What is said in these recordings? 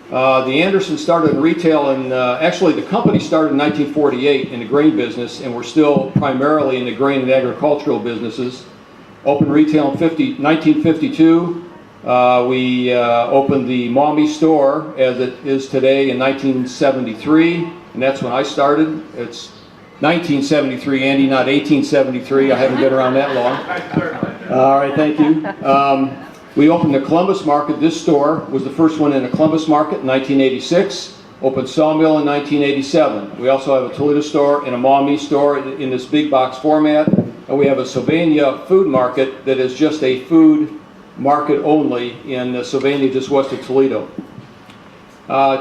The Andersons started in retail, and actually the company started in 1948 in the grain business, and we're still primarily in the grain and agricultural businesses. Opened retail in 1952. We opened the Maumee store as it is today in 1973, and that's when I started. It's 1973, Andy, not 1873. I haven't been around that long. All right, thank you. We opened the Columbus market. This store was the first one in the Columbus market in 1986. Opened Sawmill in 1987. We also have a Toledo store and a Maumee store in this big box format. And we have a Sylvania food market that is just a food market only in Sylvania, just west of Toledo.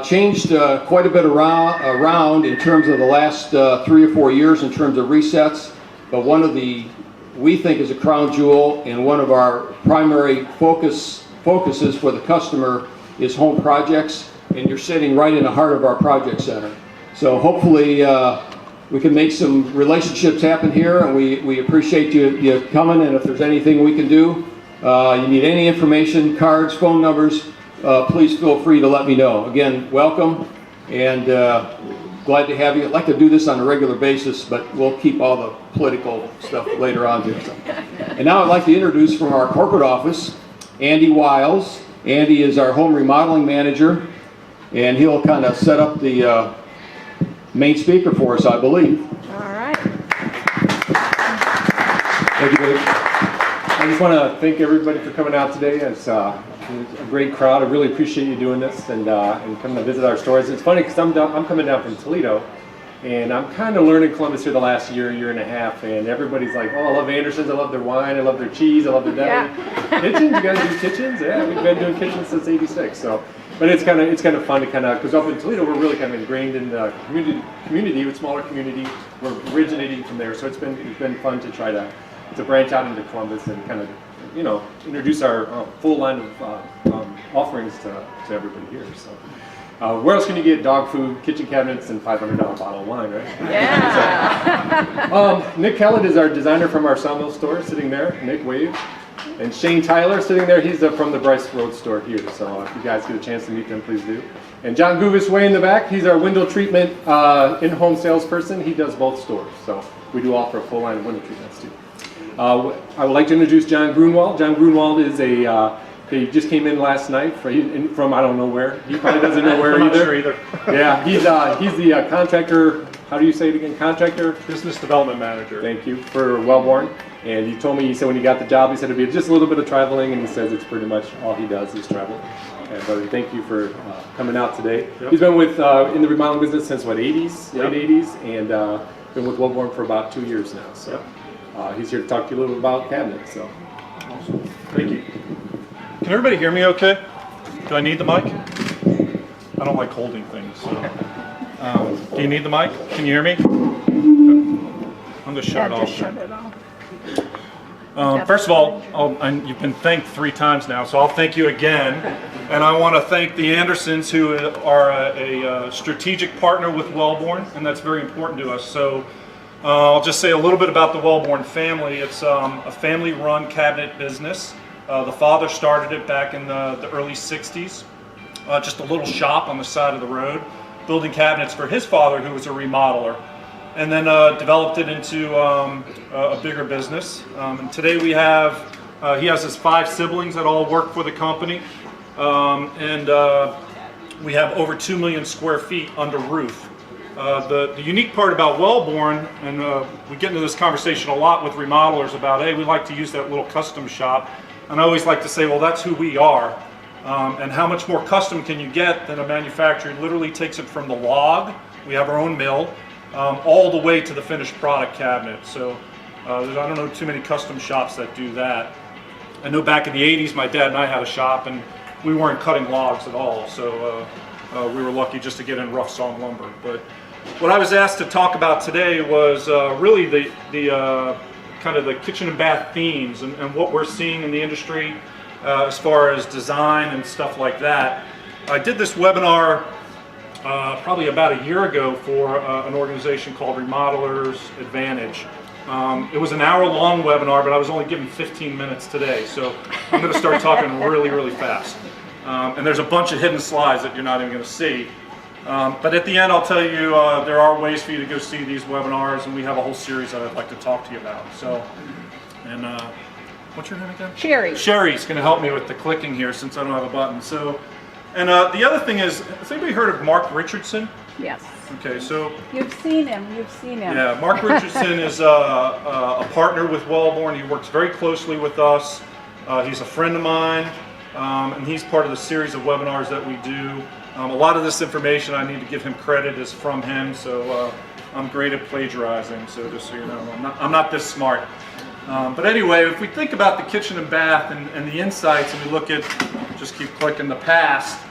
Changed quite a bit around in terms of the last 3 or 4 years in terms of resets, but one of the, we think, is a crown jewel, and one of our primary focuses for the customer is home projects, and you're sitting right in the heart of our project center. So hopefully we can make some relationships happen here, and we appreciate you coming, and if there's anything we can do, you need any information, cards, phone numbers, please feel free to let me know. Again, welcome, and glad to have you. I'd like to do this on a regular basis, but we'll keep all the political stuff later on too. And now I'd like to introduce from our corporate office, Andy Wiles. Andy is our home remodeling manager, and he'll kind of set up the main speaker for us, I believe. All right. Thank you, Dave. I just want to thank everybody for coming out today. It's a great crowd. I really appreciate you doing this and coming to visit our stores. It's funny because I'm coming down from Toledo, and I'm kind of learning Columbus here the last year and a half, and everybody's like, oh, I love Andersons, I love their wine, I love their cheese, I love their deli. Yeah. Kitchens, you guys do kitchens? Yeah, we've been doing kitchens since '86. So, but it's kind of fun to because up in Toledo we're really kind of ingrained in the community with smaller community. We're originating from there, so it's been fun to try to branch out into Columbus and kind of introduce our full line of offerings to everybody here. So, where else can you get dog food, kitchen cabinets, and $500 bottle of wine, right? Yeah. So, Nick Kellett is our designer from our Sawmill store, sitting there. Nick, wave. And Shane Tyler, sitting there. He's from the Bryce Road store here. So, if you guys get a chance to meet them, please do. And John Grunewald way in the back. He's our window treatment in-home salesperson. He does both stores. So, we do offer a full line of window treatments too. I would like to introduce John Grunewald. John Grunewald is he just came in last night from I don't know where. He probably doesn't know where I'm either. not sure either. Yeah, he's the contractor. How do you say it again? Contractor? Business development manager. Thank you, for Wellborn. And he told me, he said when he got the job, he said it'd be just a little bit of traveling, and he says it's pretty much all he does is travel. And but thank you for coming out today. Yep. He's been with in the remodeling business since what, 80s, yep. Late 80s, and been with Wellborn for about 2 years now. So. Yep. He's here to talk to you a little bit about cabinets. So, awesome. Thank you. Can everybody hear me okay? Do I need the mic? I don't like holding things. So. Do you need the mic? Can you hear me? I'm going to shut it off. Just shut it off. First of all, you've been thanked 3 times now, so I'll thank you again. And I want to thank the Andersons, who are a strategic partner with Wellborn, and that's very important to us. So. I'll just say a little bit about the Wellborn family. It's a family-run cabinet business. The father started it back in the early 60s, just a little shop on the side of the road, building cabinets for his father, who was a remodeler, and then developed it into a bigger business. And today we have, he has his 5 siblings that all work for the company, and we have over 2 million square feet under roof. The unique part about Wellborn, and we get into this conversation a lot with remodelers about, hey, we like to use that little custom shop. And I always like to say, well, that's who we are. And how much more custom can you get than a manufacturer literally takes it from the log, we have our own mill, all the way to the finished product cabinet. So I don't know too many custom shops that do that. I know back in the 80s, my dad and I had a shop, and we weren't cutting logs at all. So we were lucky just to get in rough sawn lumber. But what I was asked to talk about today was really the kind of the kitchen and bath themes and what we're seeing in the industry as far as design and stuff like that. I did this webinar probably about a year ago for an organization called Remodelers Advantage. It was an hour-long webinar, but I was only given 15 minutes today, so I'm going to start talking really, really fast. And there's a bunch of hidden slides that you're not even going to see. But at the end, I'll tell you there are ways for you to go see these webinars, and we have a whole series that I'd like to talk to you about. So, and what's your name again? Sherry. Sherry's going to help me with the clicking here since I don't have a button. So, and the other thing is, has anybody heard of Mark Richardson? Yes. Okay, so You've seen him. You've seen him. yeah, Mark Richardson is a partner with Wellborn. He works very closely with us. He's a friend of mine, and he's part of the series of webinars that we do. A lot of this information, I need to give him credit, is from him, so I'm great at plagiarizing, so just so you know, I'm not this smart. But anyway, if we think about the kitchen and bath and the insights, and we look at, just keep clicking, the past,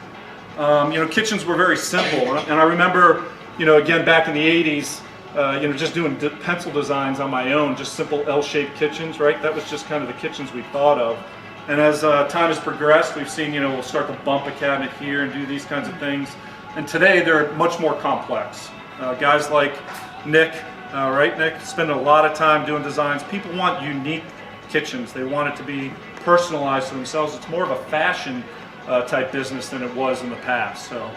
you know, kitchens were very simple. And I remember, you know, again, back in the 80s, you know, just doing pencil designs on my own, just simple L-shaped kitchens, right? That was just kind of the kitchens we thought of. And as time has progressed, we've seen, you know, we'll start to bump a cabinet here and do these kinds of things. And today, they're much more complex. Guys like Nick, right, Nick, spend a lot of time doing designs. People want unique kitchens. They want it to be personalized to themselves. It's more of a fashion type business than it was in the past. So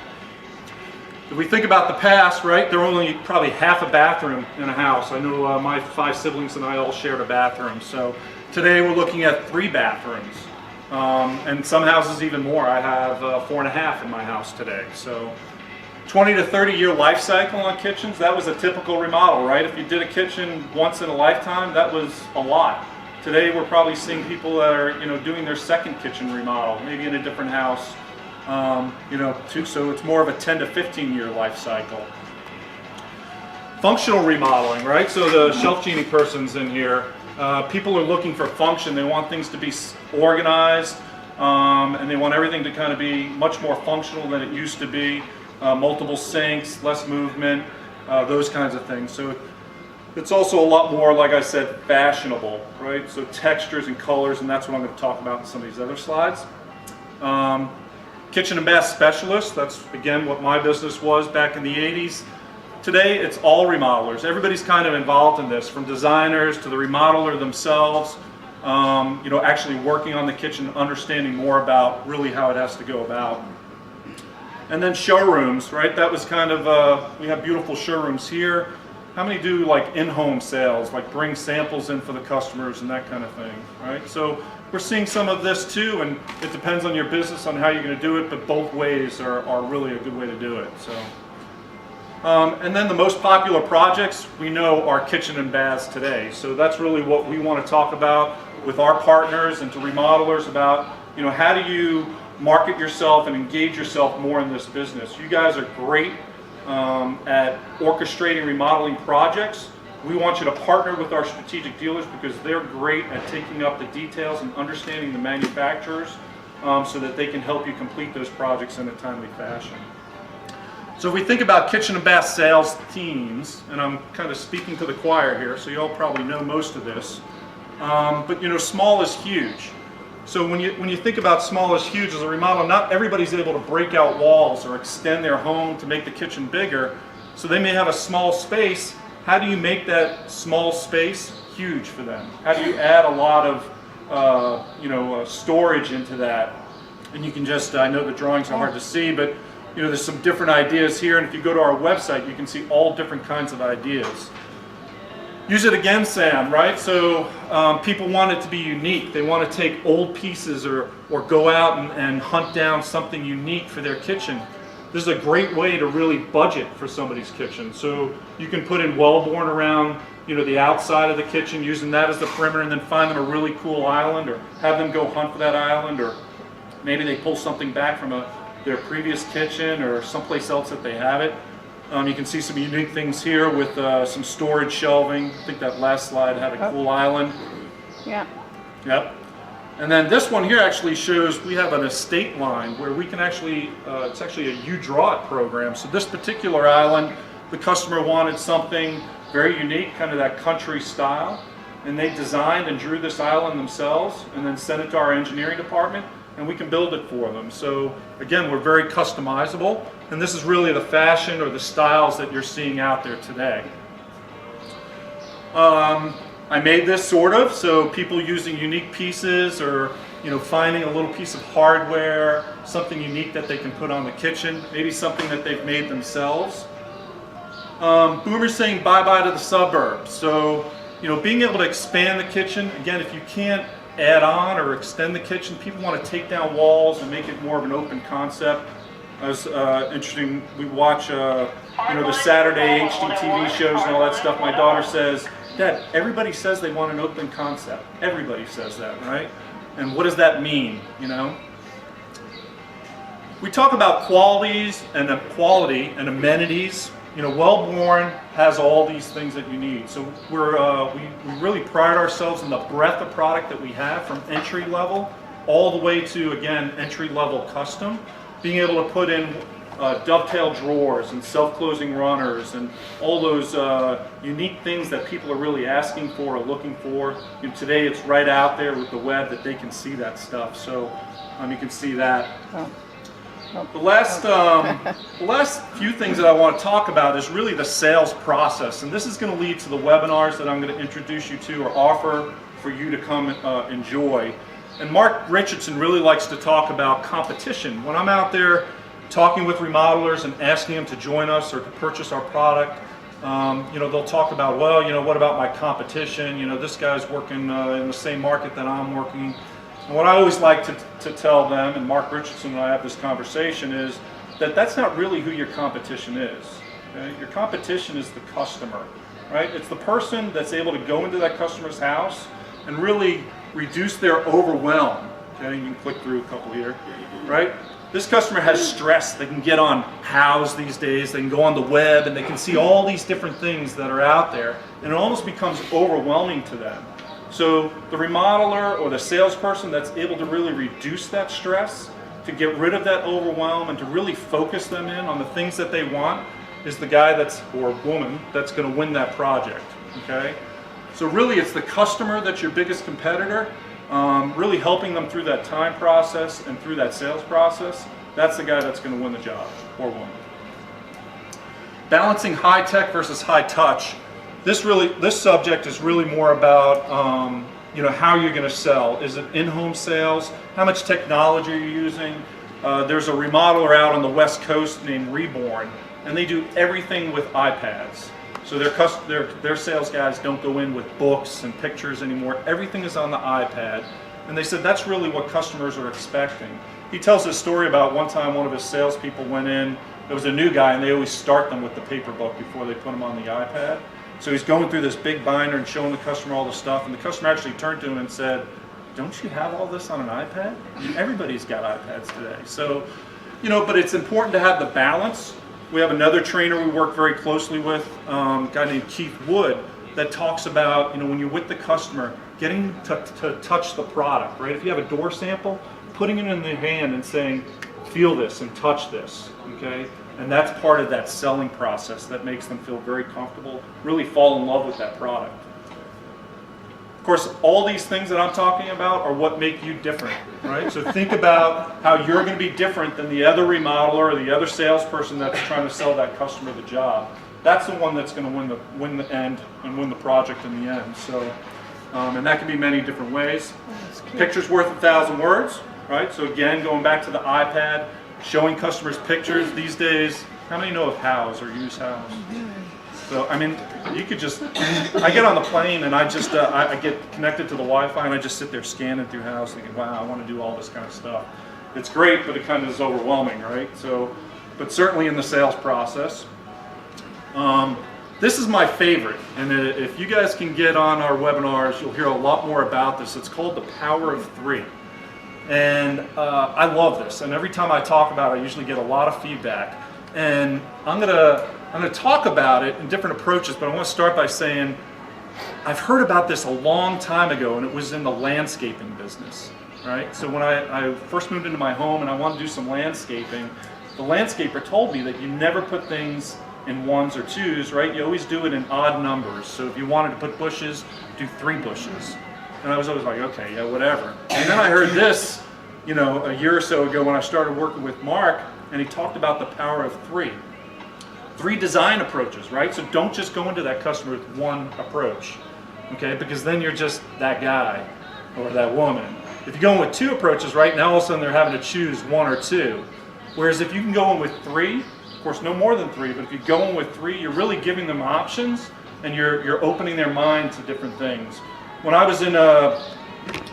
if we think about the past, right, there were only probably half a bathroom in a house. I know my 5 siblings and I all shared a bathroom. So today we're looking at 3 bathrooms. And some houses even more. I have 4.5 in my house today. So 20 to 30 year life cycle on kitchens, that was a typical remodel, right? If you did a kitchen once in a lifetime, that was a lot. Today we're probably seeing people that are, you know, doing their second kitchen remodel, maybe in a different house, you know, so it's more of a 10 to 15 year life cycle. Functional remodeling, right? So the shelf genie person's in here. People are looking for function. They want things to be organized, and they want everything to kind of be much more functional than it used to be. Multiple sinks, less movement, those kinds of things. So it's also a lot more, like I said, fashionable, right? So textures and colors, and that's what I'm going to talk about in some of these other slides. Kitchen and bath specialist, that's again what my business was back in the 80s. Today it's all remodelers. Everybody's kind of involved in this, from designers to the remodeler themselves, you know, actually working on the kitchen, understanding more about really how it has to go about. And then showrooms, right? That was kind of, we have beautiful showrooms here. How many do like in-home sales, like bring samples in for the customers and that kind of thing, right? So we're seeing some of this too, and it depends on your business on how you're going to do it, but both ways are really a good way to do it. So, and then the most popular projects we know are kitchen and baths today. So that's really what we want to talk about with our partners and to remodelers about, you know, how do you market yourself and engage yourself more in this business. You guys are great at orchestrating remodeling projects. We want you to partner with our strategic dealers because they're great at taking up the details and understanding the manufacturers so that they can help you complete those projects in a timely fashion. So if we think about kitchen and bath sales teams, and I'm kind of speaking to the choir here, so you all probably know most of this, but you know, small is huge. So when you think about small is huge as a remodel, not everybody's able to break out walls or extend their home to make the kitchen bigger. So they may have a small space. How do you make that small space huge for them? How do you add a lot of you know, storage into that? And you can just, I know the drawings are hard to see, but you know, there's some different ideas here. And if you go to our website, you can see all different kinds of ideas. Use it again, Sam, right? So people want it to be unique. They want to take old pieces or go out and hunt down something unique for their kitchen. This is a great way to really budget for somebody's kitchen. So you can put in Wellborn around, you know, the outside of the kitchen, using that as the perimeter, and then find them a really cool island, or have them go hunt for that island, or maybe they pull something back from their previous kitchen or someplace else that they have it. You can see some unique things here with some storage shelving. I think that last slide had a cool island. Yeah. Yep. And then this one here actually shows we have an estate line where we can actually, it's actually a You Draw It program. So this particular island, the customer wanted something very unique, kind of that country style. And they designed and drew this island themselves and then sent it to our engineering department, and we can build it for them. So again, we're very customizable, and this is really the fashion or the styles that you're seeing out there today. I made this sort of, so people using unique pieces or finding a little piece of hardware, something unique that they can put on the kitchen, maybe something that they've made themselves. Boomer's saying bye-bye to the suburbs. So, being able to expand the kitchen, again, if you can't add on or extend the kitchen, people want to take down walls and make it more of an open concept. It was interesting, we watch, the Saturday HD TV shows and all that stuff. My daughter says, Dad, everybody says they want an open concept. Everybody says that, right? And what does that mean, We talk about quality and amenities. Wellborn has all these things that you need. So we really pride ourselves in the breadth of product that we have, from entry level all the way to, again, entry level custom. Being able to put in dovetail drawers and self-closing runners and all those unique things that people are really asking for or looking for. Today it's right out there with the web that they can see that stuff. So you can see that. The last few things that I want to talk about is really the sales process, and this is going to lead to the webinars that I'm going to introduce you to or offer for you to come enjoy. And Mark Richardson really likes to talk about competition. When I'm out there talking with remodelers and asking them to join us or to purchase our product, they'll talk about, well, what about my competition? This guy's working in the same market that I'm working. And what I always like to tell them, and Mark Richardson and I have this conversation, is that that's not really who your competition is. Okay? Your competition is the customer, right? It's the person that's able to go into that customer's house and really reduce their overwhelm. Okay, you can click through a couple here, right? This customer has stress. They can get on Houzz these days, they can go on the web, and they can see all these different things that are out there, and it almost becomes overwhelming to them. So the remodeler or the salesperson that's able to really reduce that stress, to get rid of that overwhelm and to really focus them in on the things that they want, is the guy or woman that's going to win that project, okay? So really it's the customer that's your biggest competitor, really helping them through that time process and through that sales process. That's the guy that's going to win the job, or woman. Balancing high tech versus high touch. This subject is really more about how you're going to sell. Is it in-home sales? How much technology are you using? There's a remodeler out on the West Coast named Wellborn, and they do everything with iPads. So their sales guys don't go in with books and pictures anymore. Everything is on the iPad, and they said that's really what customers are expecting. He tells a story about one time one of his salespeople went in. There was a new guy, and they always start them with the paper book before they put them on the iPad. So he's going through this big binder and showing the customer all the stuff, and the customer actually turned to him and said, "Don't you have all this on an iPad? I mean, everybody's got iPads today." So, but it's important to have the balance. We have another trainer we work very closely with, a guy named Keith Wood, that talks about, when you're with the customer, getting to touch the product, right? If you have a door sample, putting it in their hand and saying, "Feel this and touch this," okay? And that's part of that selling process that makes them feel very comfortable, really fall in love with that product. Of course, all these things that I'm talking about are what make you different, right? So think about how you're going to be different than the other remodeler or the other salesperson that's trying to sell that customer the job. That's the one that's going to win the end and win the project in the end. So, and that can be many different ways. Picture's worth 1,000 words, right? So again, going back to the iPad, showing customers pictures these days. How many know of Houzz or use Houzz? So, I mean, you could just, I get on the plane and I get connected to the Wi-Fi and I just sit there scanning through Houzz thinking, wow, I want to do all this kind of stuff. It's great, but it kind of is overwhelming, right? So, but certainly in the sales process. This is my favorite, and if you guys can get on our webinars, you'll hear a lot more about this. It's called the Power of Three. And I love this, and every time I talk about it, I usually get a lot of feedback. And I'm gonna talk about it in different approaches, but I want to start by saying I've heard about this a long time ago, and it was in the landscaping business, right? So when I first moved into my home and I wanted to do some landscaping, the landscaper told me that you never put things in ones or twos, right? You always do it in odd numbers. So if you wanted to put bushes, do 3 bushes. And I was always like, okay, yeah, whatever. And then I heard this, a year or so ago when I started working with Mark, and he talked about the power of 3. 3 design approaches, right? So don't just go into that customer with one approach, okay? Because then you're just that guy or that woman. If you go in with 2 approaches, right, now all of a sudden they're having to choose 1 or 2. Whereas if you can go in with 3, of course no more than 3, but if you go in with 3, you're really giving them options and you're opening their mind to different things. When I was in the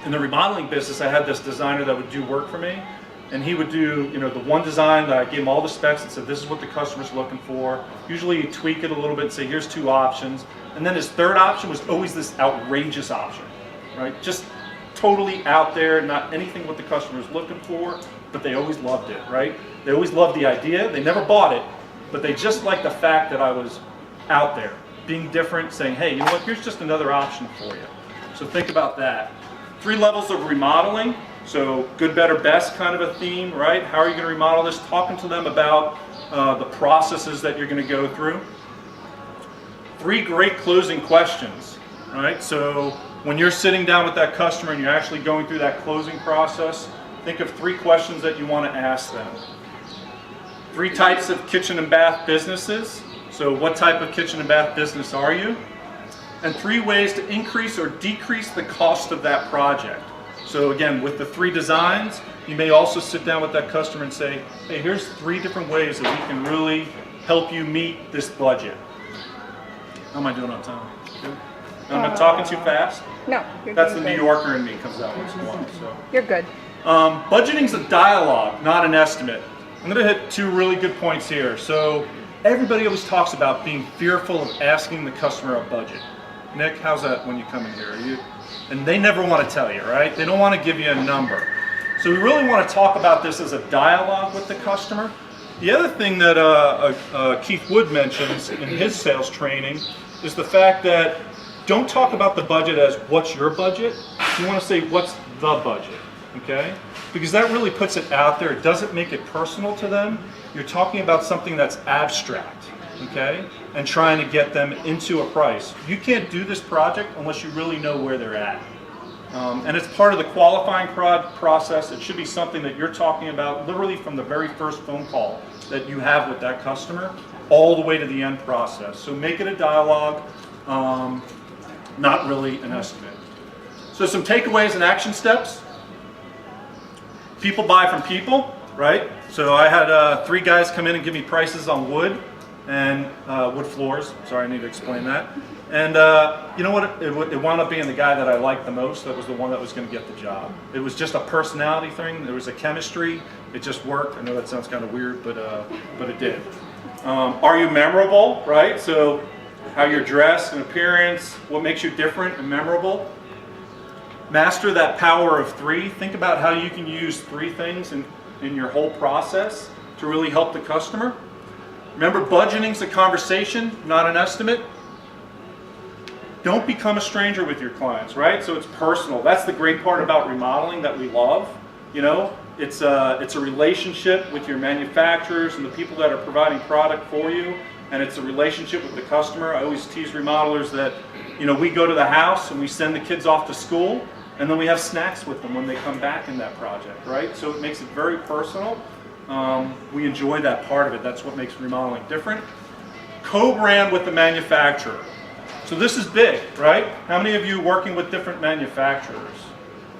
remodeling business, I had this designer that would do work for me, and he would do, you know, the one design that I gave him all the specs and said, this is what the customer's looking for. Usually he'd tweak it a little bit and say, here's 2 options. And then his 3rd option was always this outrageous option, right? Just totally out there, not anything what the customer's looking for, but they always loved it, right? They always loved the idea. They never bought it, but they just liked the fact that I was out there, being different, saying, hey, you know what, here's just another option for you. So think about that. 3 levels of remodeling. So good, better, best kind of a theme, right? How are you going to remodel this? Talking to them about the processes that you're going to go through. 3 great closing questions, right? So when you're sitting down with that customer and you're actually going through that closing process, think of 3 questions that you want to ask them. 3 types of kitchen and bath businesses. So what type of kitchen and bath business are you? And 3 ways to increase or decrease the cost of that project. So again, with the 3 designs, you may also sit down with that customer and say, hey, here's 3 different ways that we can really help you meet this budget. How am I doing on time? Good? Am I talking too fast? No, you're That's the doing New good. Yorker in me comes out once in a while. So. You're good. Budgeting's a dialogue, not an estimate. I'm going to hit 2 really good points here. So everybody always talks about being fearful of asking the customer a budget. Nick, how's that when you come in here? And they never want to tell you, right? They don't want to give you a number. So we really want to talk about this as a dialogue with the customer. The other thing that Keith Wood mentions in his sales training is the fact that don't talk about the budget as what's your budget. You want to say what's the budget, okay? Because that really puts it out there. It doesn't make it personal to them. You're talking about something that's abstract, okay? And trying to get them into a price. You can't do this project unless you really know where they're at. And it's part of the qualifying process. It should be something that you're talking about literally from the very first phone call that you have with that customer all the way to the end process. So make it a dialogue, not really an estimate. So some takeaways and action steps. People buy from people, right? So I had 3 guys come in and give me prices on wood and wood floors. Sorry, I need to explain that. And you know what? It wound up being the guy that I liked the most. That was the one that was going to get the job. It was just a personality thing. There was a chemistry. It just worked. I know that sounds kind of weird, but it did. Are you memorable, right? So how you're dressed and appearance, what makes you different and memorable. Master that power of 3. Think about how you can use 3 things in your whole process to really help the customer. Remember, budgeting's a conversation, not an estimate. Don't become a stranger with your clients, right? So it's personal. That's the great part about remodeling that we love. You know, it's a relationship with your manufacturers and the people that are providing product for you, and it's a relationship with the customer. I always tease remodelers that, you know, we go to the house and we send the kids off to school, and then we have snacks with them when they come back in that project, right? So it makes it very personal. We enjoy that part of it. That's what makes remodeling different. Co-brand with the manufacturer. So this is big, right? How many of you are working with different manufacturers?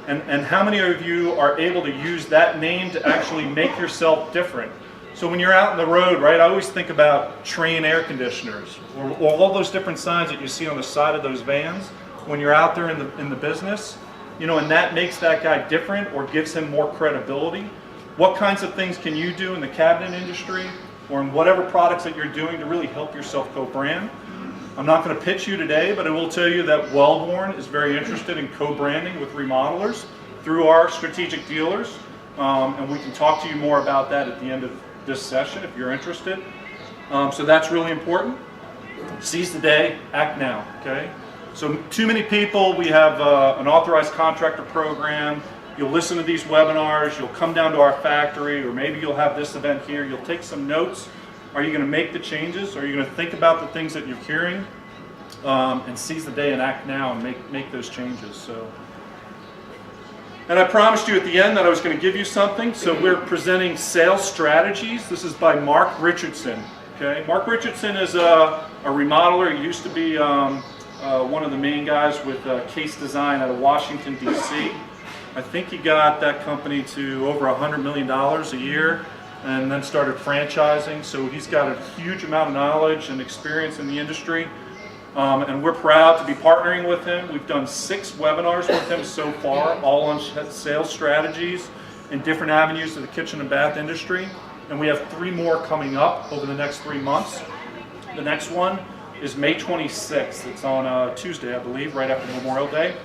And how many of you are able to use that name to actually make yourself different? So when you're out on the road, right, I always think about Trane air conditioners or all those different signs that you see on the side of those vans when you're out there in the business, you know, and that makes that guy different or gives him more credibility. What kinds of things can you do in the cabinet industry or in whatever products that you're doing to really help yourself co-brand? I'm not going to pitch you today, but I will tell you that Wellborn is very interested in co-branding with remodelers through our strategic dealers, and we can talk to you more about that at the end of this session if you're interested. So that's really important. Seize the day, act now, okay? So too many people, we have an authorized contractor program. You'll listen to these webinars, you'll come down to our factory, or maybe you'll have this event here, you'll take some notes. Are you going to make the changes? Are you going to think about the things that you're hearing and seize the day and act now and make those changes? So, and I promised you at the end that I was going to give you something. So we're presenting sales strategies. This is by Mark Richardson. Okay, Mark Richardson is a remodeler. He used to be one of the main guys with Case Design out of Washington, D.C. I think he got that company to over $100 million a year and then started franchising. So he's got a huge amount of knowledge and experience in the industry. And we're proud to be partnering with him. We've done 6 webinars with him so far, all on sales strategies in different avenues of the kitchen and bath industry. And we have 3 more coming up over the next 3 months. The next one is May 26th. It's on a Tuesday, I believe, right after Memorial Day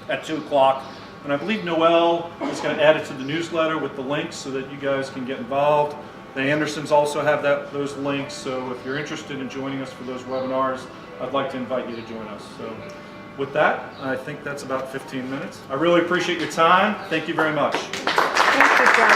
at 2 o'clock. And I believe Noel is going to add it to the newsletter with the links so that you guys can get involved. The Andersons also have those links, so if you're interested in joining us for those webinars, I'd like to invite you to join us. So with that, I think that's about 15 minutes. I really appreciate your time. Thank you very much. Thank you, John.